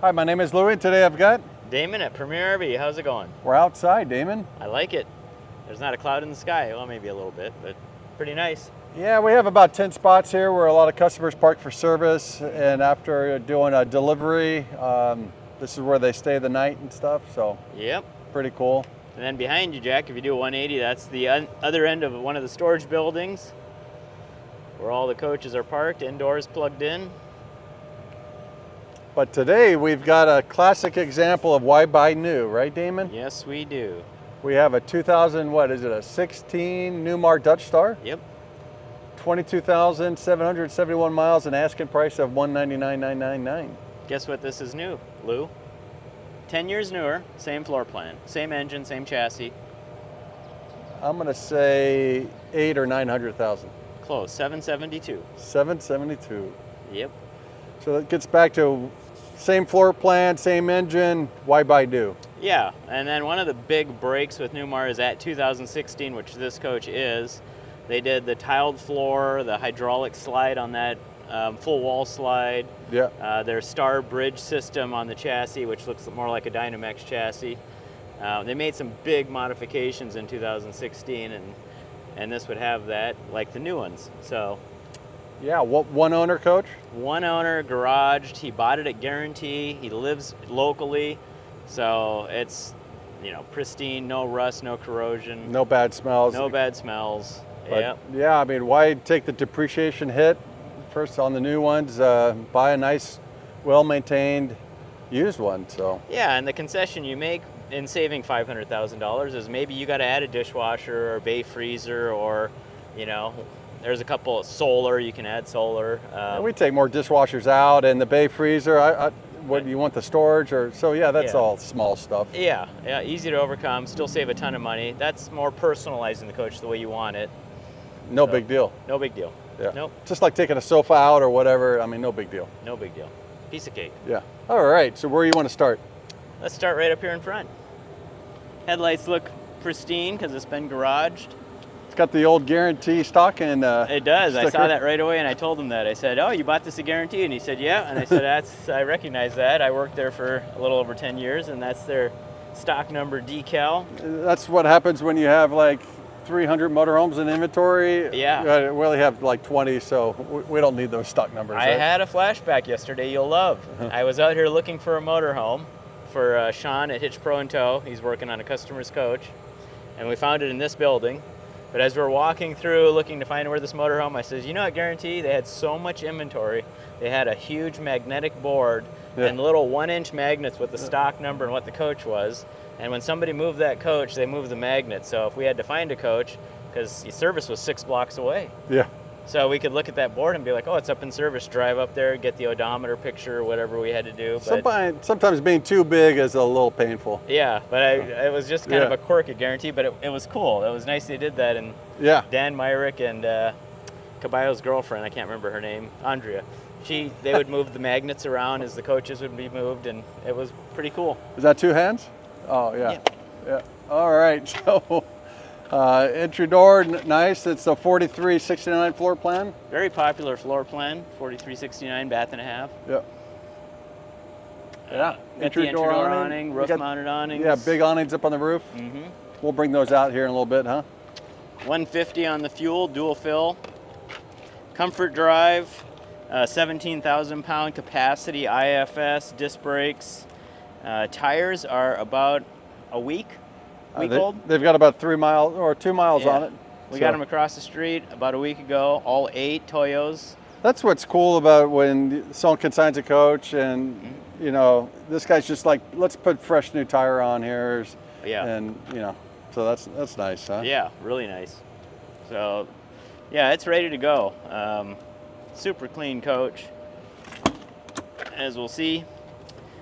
Hi, my name is Louie. Today I've got Damon at Premier RV. How's it going? We're outside, Damon. I like it. There's not a cloud in the sky. Well, maybe a little bit, but pretty nice. Yeah, we have about 10 spots here where a lot of customers park for service, and after doing a delivery, this is where they stay the night and stuff, so Yep. pretty cool. And then behind you, Jack, if you do a 180, that's the other end of one of the storage buildings where all the coaches are parked, indoors plugged in. But today we've got a classic example of why buy new, right, Damon? Yes, we do. We have a 2000, what is it, a 16 Newmar DutchStar? Yep. 22,771 miles, an asking price of $199,999. Guess what this is new, Lou? 10 years newer, same floor plan, same engine, same chassis. I'm gonna say 800 or 900,000. Close, 772. 772. Yep. So that gets back to same floor plan, same engine, why buy new? Yeah, and then one of the big breaks with Newmar is at 2016, which this coach is. They did the tiled floor, the hydraulic slide on that full wall slide. Yeah. Their Star Bridge system on the chassis, which looks more like a Dynamex chassis. They made some big modifications in 2016, and this would have that, like the new ones. So. Yeah, what one owner coach? One owner, garaged. He bought it at guarantee. He lives locally, so it's, pristine, no rust, no corrosion, No bad smells. no bad smells. But Yep. yeah, I mean, why take the depreciation hit first on the new ones? Buy a nice, well-maintained used one. So Yeah, and the concession you make in saving $500,000 is maybe you got to add a dishwasher or bay freezer, or, there's a couple of solar. You can add solar. we take more dishwashers out, and the bay freezer. What do you want, the storage or so? Yeah, that's Yeah. all small stuff. Yeah, easy to overcome. Still save a ton of money. That's more personalizing the coach the way you want it. No So, big deal. No big deal. Yeah. Nope. Just like taking a sofa out or whatever. I mean, no big deal. No big deal. Piece of cake. Yeah. All right. So where you want to start? Let's start right up here in front. Headlights look pristine because it's been garaged. It's got the old guarantee stock and It does. I saw sticker. that right away, and I told him that. I said, "Oh, you bought this a guarantee?" And he said, "Yeah." And I said, I recognize that. I worked there for a little over 10 years, and that's their stock number decal. That's what happens when you have like 300 motorhomes in inventory. Yeah. We only have like 20, so we don't need those stock numbers. I right? had a flashback yesterday you'll love. I was out here looking for a motorhome for Sean at Hitch Pro and Tow. He's working on a customer's coach, and we found it in this building. But as we're walking through looking to find where this motorhome, I says, at Guarantee, they had so much inventory. They had a huge magnetic board and little 1-inch magnets with the stock number and what the coach was. And when somebody moved that coach, they moved the magnet. So if we had to find a coach, because the service was 6 blocks away. Yeah. So we could look at that board and be like, oh, it's up in service, drive up there, get the odometer picture or whatever we had to do. But Sometimes being too big is a little painful. yeah, but it was just kind of a quirk at Guarantee, but it was cool. It was nice they did that. And Yeah. Dan Myrick and Caballo's girlfriend, I can't remember her name, Andrea, they would move the magnets around as the coaches would be moved, and it was pretty cool. Is that 2 hands? Oh, yeah. Yeah. All right. So entry door, nice. It's a 4369 floor plan. Very popular floor plan, 4369, bath and a half. Yeah. Yeah. Got the entry door awning, roof-mounted awnings. Yeah, big awnings up on the roof. Mm-hmm. We'll bring those out here in a little bit, huh? 150 on the fuel, dual fill. Comfort drive, 17,000 pound capacity, IFS, disc brakes. Tires are about a week old. They've got about 3 miles or 2 miles on it. We got them across the street about a week ago, all 8 Toyos. That's what's cool about when someone consigns a coach and, this guy's just like, let's put fresh new tire on here. Yeah. And, so that's nice, huh? Yeah, really nice. So, yeah, it's ready to go. Super clean coach, as we'll see.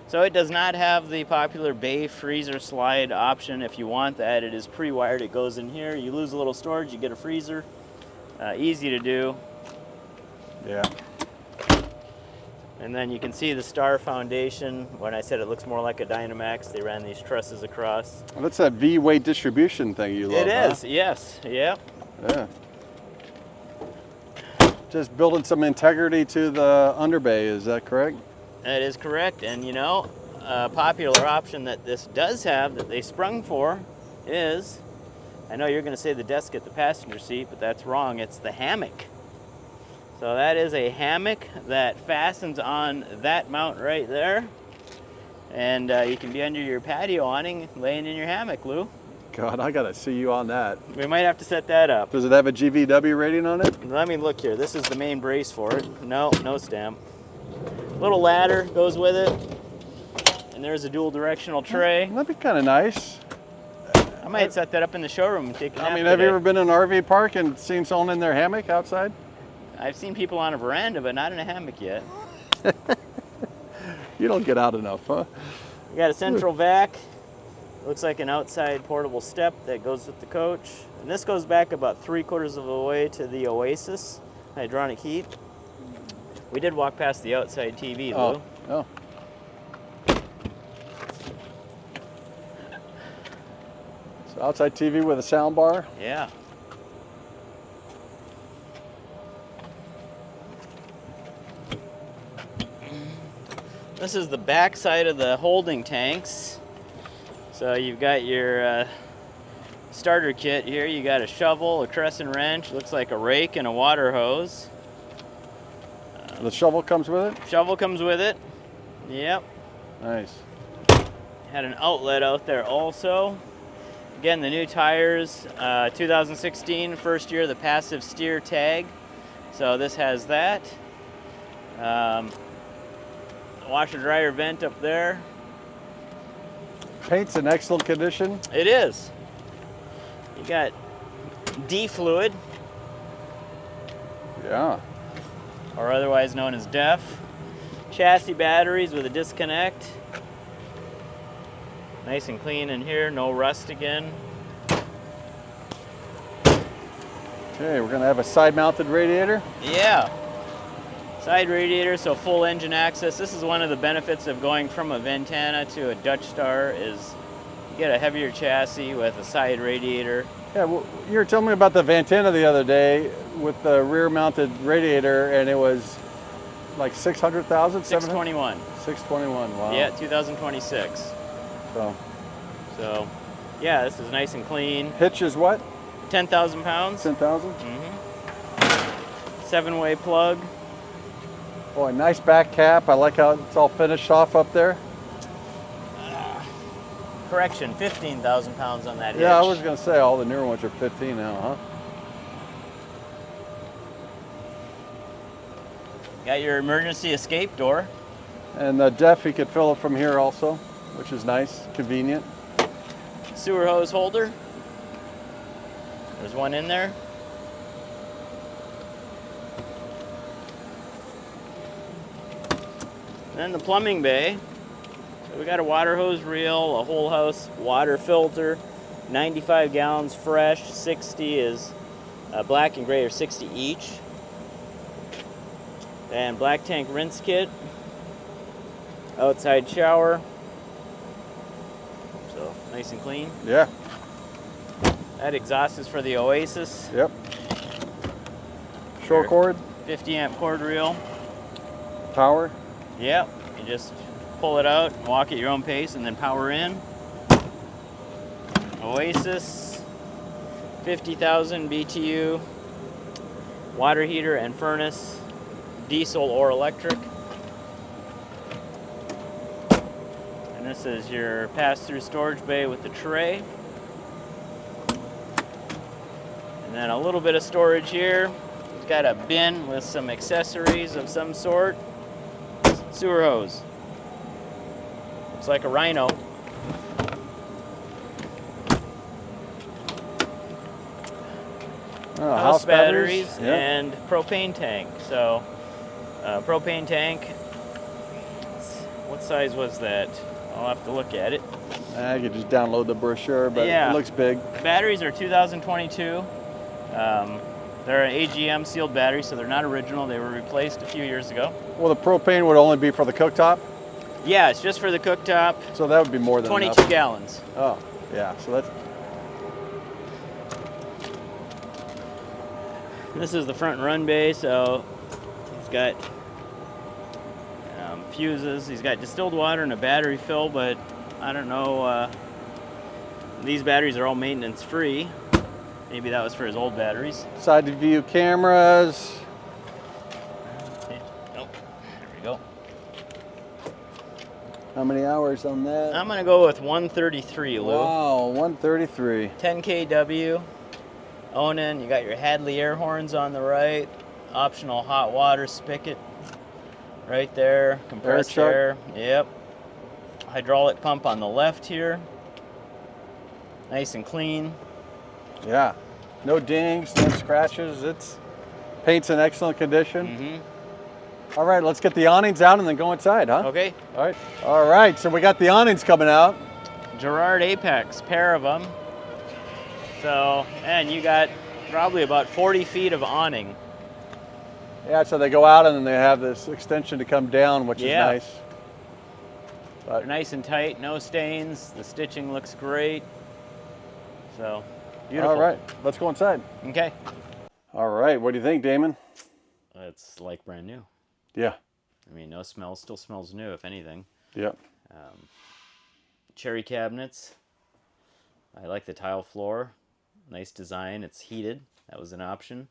So it does not have the popular bay freezer slide option. If you want that, it is pre-wired. It goes in here. You lose a little storage, you get a freezer. Easy to do. Yeah. And then you can see the Star foundation. When I said it looks more like a Dynamex, they ran these trusses across. Well, that's that V-weight distribution thing you love, It is, huh? yes, yep. Yeah. Just building some integrity to the underbay, is that correct? That is correct. And you know, a popular option that this does have that they sprung for is, I know you're going to say the desk at the passenger seat, but that's wrong. It's the hammock. So that is a hammock that fastens on that mount right there. And you can be under your patio awning laying in your hammock, Lou. God, I gotta see you on that. We might have to set that up. Does it have a GVW rating on it? Let me look here. This is the main brace for it. No, no stamp. Little ladder goes with it. And there's a dual directional tray. That'd be kind of nice. I might set that up in the showroom and take a nap I mean, have you today. ever been in an RV park and seen someone in their hammock outside? I've seen people on a veranda, but not in a hammock yet. You don't get out enough, huh? We got a central vac. Looks like an outside portable step that goes with the coach. And this goes back about 3/4 of the way to the Oasis hydronic heat. We did walk past the outside TV, Lou. Oh. So outside TV with a sound bar. Yeah. This is the back side of the holding tanks. So you've got your starter kit here. You got a shovel, a crescent wrench, looks like a rake and a water hose. The shovel comes with it? Shovel comes with it. Yep. Nice. Had an outlet out there also. Again, the new tires, 2016, first year of the passive steer tag. So this has that. Washer dryer vent up there. Paint's in excellent condition. It is. You got D fluid, Yeah. or otherwise known as DEF. Chassis batteries with a disconnect. Nice and clean in here, no rust again. Okay, we're gonna have a side-mounted radiator. Yeah. Side radiator, so full engine access. This is one of the benefits of going from a Ventana to a DutchStar is you get a heavier chassis with a side radiator. Yeah, well, you were telling me about the Ventana the other day with the rear-mounted radiator, and it was like 600,000, 621. 621. Wow. Yeah, 2026. So Yeah, this is nice and clean. hitch is what? 10,000 pounds. 10,000. 7-way plug. Boy, nice back cap. I like how it's all finished off up there. Correction, 15,000 pounds on that hitch. Yeah, I was gonna say all the newer ones are 15 now, huh? Got your emergency escape door. And the DEF, you could fill it from here also, which is nice, convenient. Sewer hose holder. There's one in there. Then the plumbing bay. So we got a water hose reel, a whole house water filter, 95 gallons fresh, 60 is black and gray, or 60 each. And black tank rinse kit, outside shower. So nice and clean. Yeah. That exhaust is for the Oasis. Yep. Short cord, 50 amp cord reel. power. Yep. You just pull it out and walk at your own pace and then power in. Oasis, 50,000 BTU, water heater and furnace, diesel or electric. And this is your pass-through storage bay with the tray. And then a little bit of storage here. It's got a bin with some accessories of some sort. Sewer hose. Looks like a Rhino. Oh, House batteries Yeah. and propane tank. So, propane tank. What size was that? I'll have to look at it. I could just download the brochure, but Yeah. it looks big. Batteries are 2022. They're an AGM sealed battery, so they're not original. They were replaced a few years ago. Well, the propane would only be for the cooktop, Yeah, it's just for the cooktop. so that would be more than 22 enough. gallons. Oh, yeah. So that's This is the front run bay, so it's got fuses. He's got distilled water and a battery fill, but I don't know. These batteries are all maintenance free. Maybe that was for his old batteries. Side view cameras. Nope. There we go. How many hours on that? I'm gonna go with 133, Lou. Wow, 133. 10 kW. Awning. You got your Hadley air horns on the right. Optional hot water spigot right there. Compressed air. Yep. Hydraulic pump on the left here. Nice and clean. Yeah. No dings, no scratches. It's paint's in excellent condition. Mm-hmm. All right, let's get the awnings out and then go inside, huh? Okay. All right. All right, so we got the awnings coming out. Gerard Apex, pair of them. So, and you got probably about 40 feet of awning. Yeah, so they go out and then they have this extension to come down, which is nice. They're nice and tight, no stains. The stitching looks great. So, beautiful. All right, let's go inside. Okay. All right, what do you think, Damon? It's like brand new. Yeah. I mean, no smell, still smells new, if anything. Yep. Cherry cabinets. I like the tile floor. Nice design. It's heated. That was an option.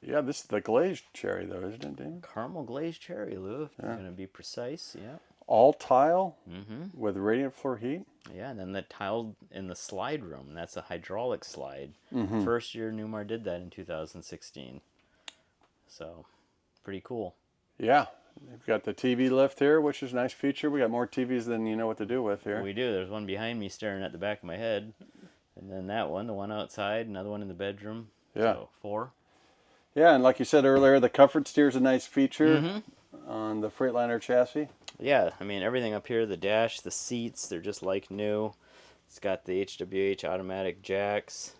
Yeah, this is the glazed cherry, though, isn't it, Damon? Caramel glazed cherry, Lou, if you're going to be precise. Yeah. All tile Mm-hmm. with radiant floor heat. Yeah, and then the tile in the slide room. That's a hydraulic slide. Mm-hmm. First year Newmar did that in 2016. So, pretty cool. Yeah. We've got the TV lift here, which is a nice feature. We got more TVs than you know what to do with here. We do. There's one behind me staring at the back of my head. And then that one, the one outside, another one in the bedroom. Yeah. So, 4. Yeah, and like you said earlier, the comfort steer is a nice feature on the Freightliner chassis. Yeah, I mean, everything up here, the dash, the seats, they're just like new. It's got the HWH automatic jacks,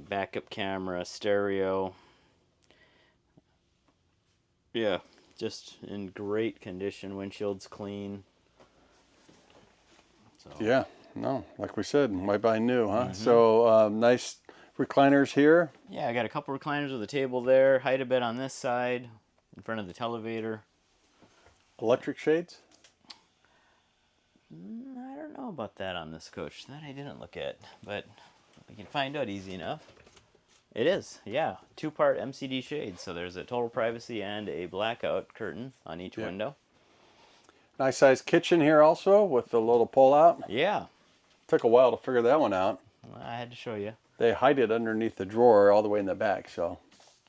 backup camera, stereo. Yeah, just in great condition. Windshield's clean. So. Yeah, no, like we said, why buy new, huh? So nice recliners here. Yeah, I got a couple recliners with a table there. Hide a bed on this side, in front of the televator. Electric shades? I don't know about that on this coach. That I didn't look at, but we can find out easy enough. It is, yeah. 2-part MCD shade, so there's a total privacy and a blackout curtain on each window. Nice sized kitchen here also with the little pull out. Yeah. Took a while to figure that one out. I had to show you. They hide it underneath the drawer all the way in the back, so.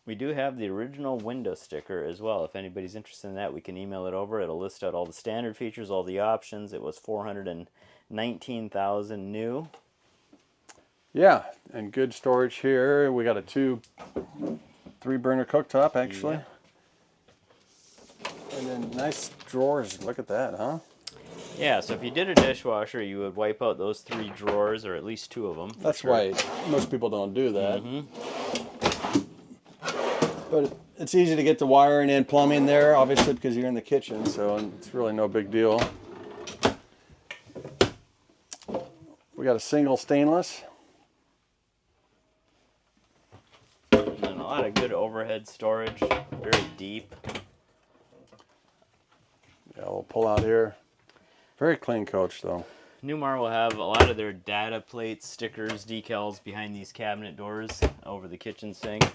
We do have the original window sticker as well. If anybody's interested in that, we can email it over. It'll list out all the standard features, all the options. It was $419,000 new. Yeah, and good storage here. We got a 3-burner cooktop, actually. Yeah. And then nice drawers. Look at that, huh? Yeah, so if you did a dishwasher, you would wipe out those 3 drawers, or at least 2 of them. That's right. Most people don't do that. But it's easy to get the wiring and plumbing there, obviously, because you're in the kitchen, so it's really no big deal. We got a single stainless. And then a lot of good overhead storage, very deep. Yeah, we'll pull out here. Very clean coach, though. Newmar will have a lot of their data plates, stickers, decals behind these cabinet doors over the kitchen sink.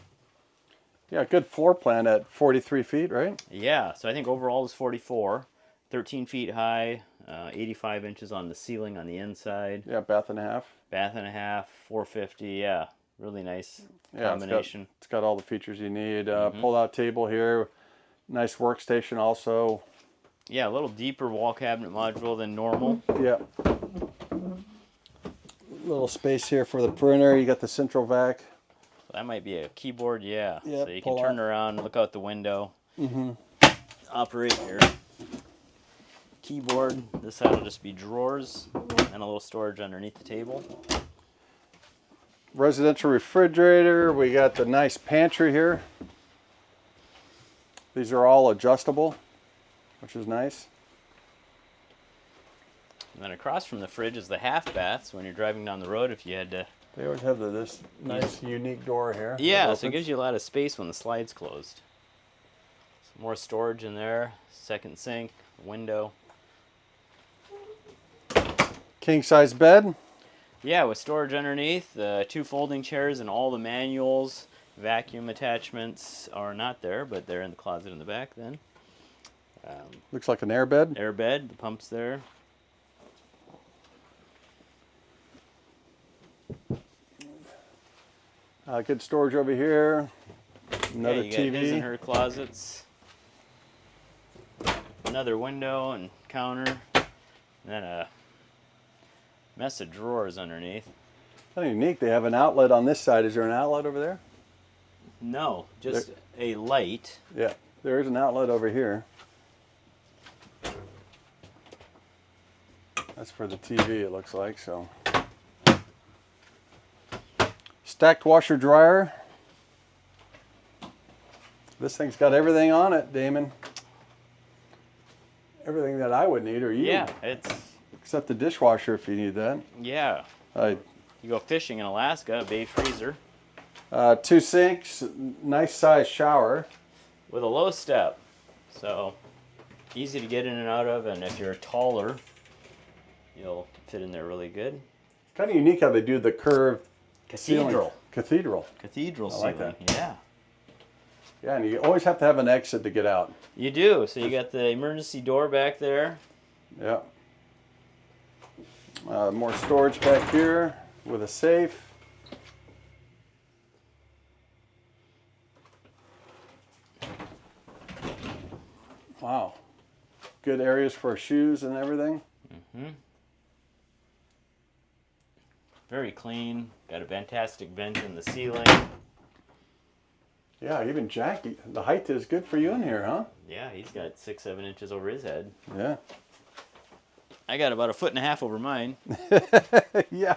Yeah, good floor plan at 43 feet, right? Yeah, so I think overall is 44, 13 feet high, 85 inches on the ceiling on the inside. Yeah, bath and a half. Bath and a half, 450, yeah, really nice combination. It's got all the features you need. Pull-out table here, nice workstation also. Yeah, a little deeper wall cabinet module than normal. Yeah. Little space here for the printer. You got the central vac. That might be a keyboard, yeah. Yep, So you can turn around, look out the window, operate your keyboard. This side will just be drawers and a little storage underneath the table. Residential refrigerator. We got the nice pantry here. These are all adjustable, which is nice. And then across from the fridge is the half bath. So when you're driving down the road, if you had to... They always have this nice unique door here. Yeah, so it gives you a lot of space when the slide's closed. More storage in there. Second sink, window. King size bed. Yeah, with storage underneath, 2 folding chairs, and all the manuals, vacuum attachments are not there, but they're in the closet in the back then. Looks like an air bed. Air bed, the pump's there. Good storage over here. Another you got his and TV. her closets. Another window and counter. And then a mess of drawers underneath. Kind of unique. They have an outlet on this side. Is there an outlet over there? No, just a light. Yeah, there is an outlet over here. That's for the TV, it looks like. So, stacked washer dryer. This thing's got everything on it, Damon. Everything that I would need, or you. Yeah, it's Except the dishwasher if you need that. yeah. You go fishing in Alaska, a bay freezer. 2 sinks, nice size shower. With a low step, so easy to get in and out of, and if you're taller, you'll fit in there really good. Kind of unique how they do the curved Cathedral. Cathedral. Cathedral I like ceiling, that. yeah. Yeah, and you always have to have an exit to get out. You do, so you got the emergency door back there. Yeah. More storage back here with a safe. Wow. Good areas for shoes and everything. Very clean, got a fantastic vent in the ceiling. Yeah, even Jackie, the height is good for you in here, huh? Yeah, he's got 6-7 inches over his head. Yeah. I got about 1.5 feet over mine. Yeah.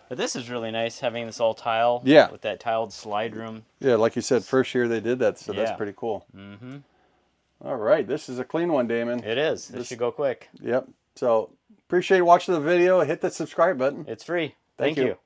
But this is really nice, having this all tile. Yeah. With that tiled slide room. Yeah, like you said, first year they did that, so that's Yeah. pretty cool. All right, this is a clean one, Damon. It is. This should go quick. Yep. So appreciate watching the video. Hit the subscribe button. It's free. Thank Thank you. you.